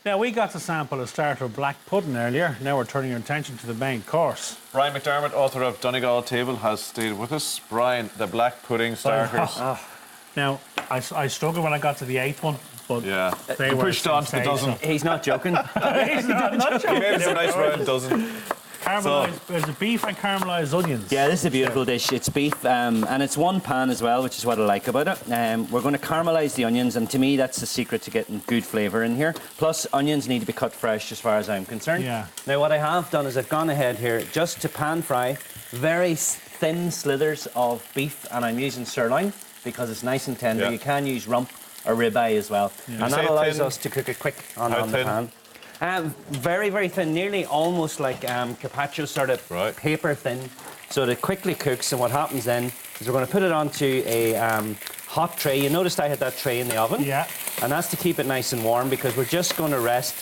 Now, we got to sample a starter of black pudding earlier. Now we're turning our attention to the main course. Brian McDermott, author of Donegal Table, has stayed with us. Brian, the black pudding starters. Now, I struggled when I got to the 8th one, but Yeah, they you were pushed on to the dozen. He's not joking. He's not joking. Maybe some nice round dozen. Caramelised, there's a beef and caramelised onions. Yeah, this is a beautiful dish. It's beef, and it's one pan as well, which is what I like about it. We're going to caramelise the onions, and to me, that's the secret to getting good flavour in here. Plus, onions need to be cut fresh, as far as I'm concerned. Yeah. Now, what I have done is I've gone ahead here just to pan fry very thin slithers of beef, and I'm using sirloin because it's nice and tender. Yeah. You can use rump or ribeye as well, and that allows us to cook it quick on the pan. Very, very thin, nearly almost like carpaccio sort of paper thin, so that it quickly cooks. And what happens then is we're going to put it onto a hot tray. You noticed I had that tray in the oven? Yeah. And that's to keep it nice and warm, because we're just going to rest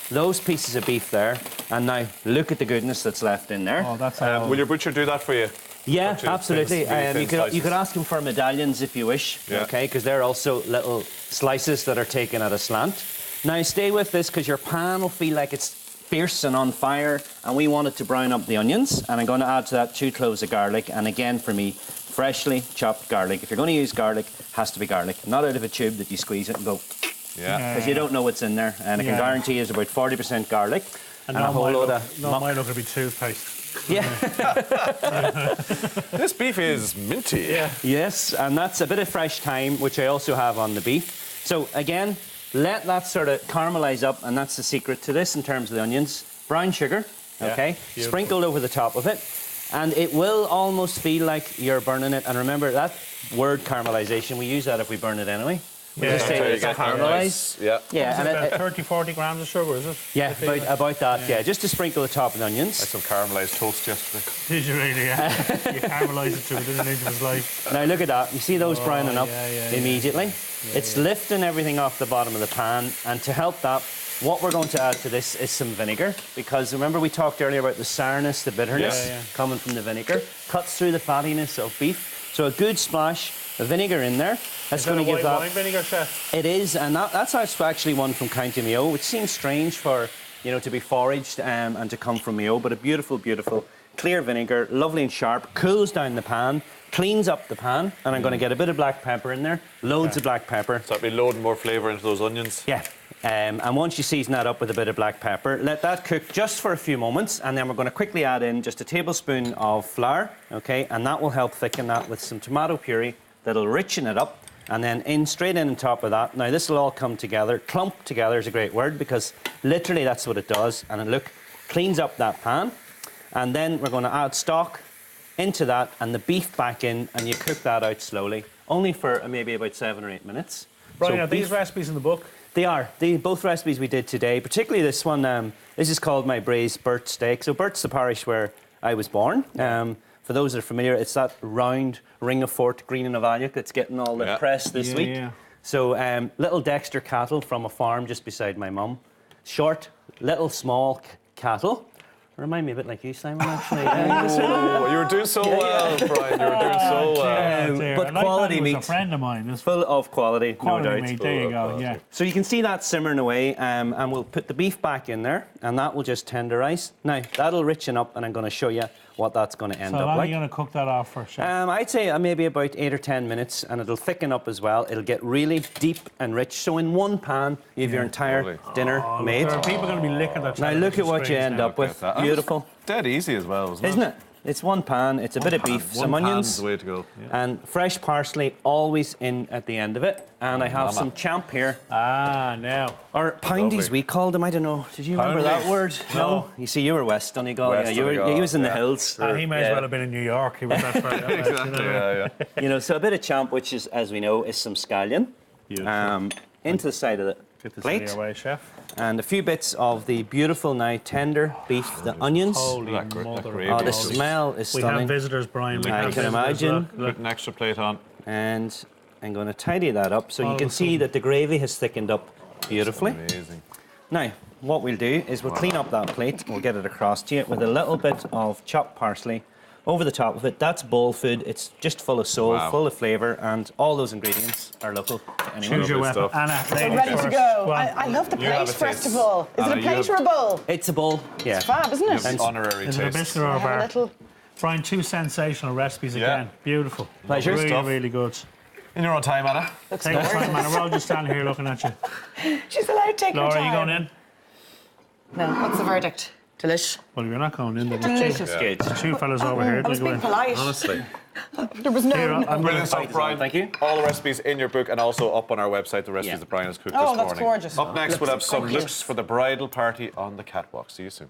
those pieces of beef there. And now look at the goodness that's left in there. Oh, that's Will your butcher do that for you? Yeah, absolutely. You could ask him for medallions if you wish, okay, because they're also little slices that are taken at a slant. Now stay with this, because your pan will feel like it's fierce and on fire, and we want it to brown up the onions. And I'm going to add to that 2 cloves of garlic, and again for me, freshly chopped garlic. If you're going to use garlic, it has to be garlic, not out of a tube that you squeeze it and go. Yeah. Because you don't know what's in there, and I can guarantee it's about 40% garlic and a whole load of. No, mine look to be toothpaste. Yeah. This beef is minty. Yeah. Yes, and that's a bit of fresh thyme, which I also have on the beef. So again, let that sort of caramelise up, and that's the secret to this in terms of the onions. Brown sugar, okay, sprinkled over the top of it, and it will almost feel like you're burning it. And remember that word caramelisation, we use that if we burn it anyway. We just say that it's caramelised. Yeah. And about 30, 40 grams of sugar, is it? Yeah, about that, yeah. Just to sprinkle the top of the onions. I had some caramelised toast yesterday. Did you really? Yeah. You caramelised it to within an inch of his life. Now look at that. You see those browning up immediately? Yeah, it's lifting everything off the bottom of the pan, and to help that, what we're going to add to this is some vinegar, because remember we talked earlier about the sourness, the bitterness coming from the vinegar. Cuts through the fattiness of beef. So a good splash of vinegar in there. That's going to give that. Wine vinegar, chef? It is, and that's actually one from County Mayo, which seems strange for, to be foraged and to come from Mayo, but a beautiful, beautiful clear vinegar, lovely and sharp, cools down the pan, cleans up the pan, and I'm going to get a bit of black pepper in there, loads of black pepper. So that'll be loading more flavour into those onions. Yeah. And once you season that up with a bit of black pepper, let that cook just for a few moments, and then we're going to quickly add in just a tablespoon of flour, okay, and that will help thicken that with some tomato puree that'll richen it up, and then straight in on top of that. Now this will all come together. Clump together is a great word, because literally that's what it does. And then look, cleans up that pan, and then we're going to add stock into that and the beef back in, and you cook that out slowly, only for maybe about 7 or 8 minutes. Brian, are these recipes in the book? They are. Both recipes we did today, particularly this one. This is called my braised Burt steak. So Burt's the parish where I was born. For those that are familiar, it's that round ring of fort, green and Navaluk, that's getting all the press this week. Yeah. So little Dexter cattle from a farm just beside my mum. Short, little, small cattle. Remind me a bit like you, Simon, actually. You were doing so well, Brian. You were doing so well. But quality meat. A friend of mine. Full of quality, no doubt. Meat. There you go, yeah. So you can see that simmering away, and we'll put the beef back in there, and that will just tenderise. Now, that'll richen up, and I'm going to show you what that's going to end up like. So how long are you going to cook that off for, chef? I'd say maybe about 8 or 10 minutes, and it'll thicken up as well. It'll get really deep and rich. So in one pan, you have your entire dinner made. There are people going to be licking that. Now look at what you end up with. Beautiful. Dead easy as well, isn't it? It's one pan, it's a bit of beef, some onions, the way to go. And fresh parsley always in at the end of it. And I have some champ here. Now. Or poundies, we called them, I don't know. Did you remember that word? No. You see, you were West Donegal. He was in the hills. He may as well have been in New York. He was that far out. Exactly, so a bit of champ, which is, as we know, is some scallion. Into the side of the plate. Away, chef. And a few bits of the beautiful, now tender beef, the onions. Holy mother. Oh, the smell is stunning. We have visitors, Brian. I can imagine. Put an extra plate on. And I'm going to tidy that up so you can see that the gravy has thickened up beautifully. Amazing. Now, what we'll do is we'll clean up that plate. We'll get it across to you with a little bit of chopped parsley, over the top of it. That's bowl food. It's just full of soul, Wow. full of flavour, and all those ingredients are local to anyone. Choose your Lovely weapon. stuff. Anna, We're ladies ready to first. go. Go on. I love the You have plate, a first taste. of all. Is Anna, it a you plate have- or a bowl? It's a bowl, yeah. It's fab, isn't it? It's honorary Is it a taste. biscuit or a I have a bar? little... Brian, 2 sensational recipes Yeah. again. Beautiful. Pleasure. Really, Stuff. really good. In your own time, Anna. Take your time, man. We're all just standing here looking at you. She's allowed to take her Laura, time. you going in? No, what's the verdict? Delish. Well, you're not going in. There's Delicious. Good. two fellas over here. I was They'll go being in. polite. Honestly. There was no... Here, I'm Brilliant going stuff, Brian. Thank you. All the recipes in your book and also up on our website, the recipes Yeah. that Brian has cooked Oh, this that's morning. gorgeous. Up next, we'll have some Thank you. looks for the bridal party on the catwalk. See you soon.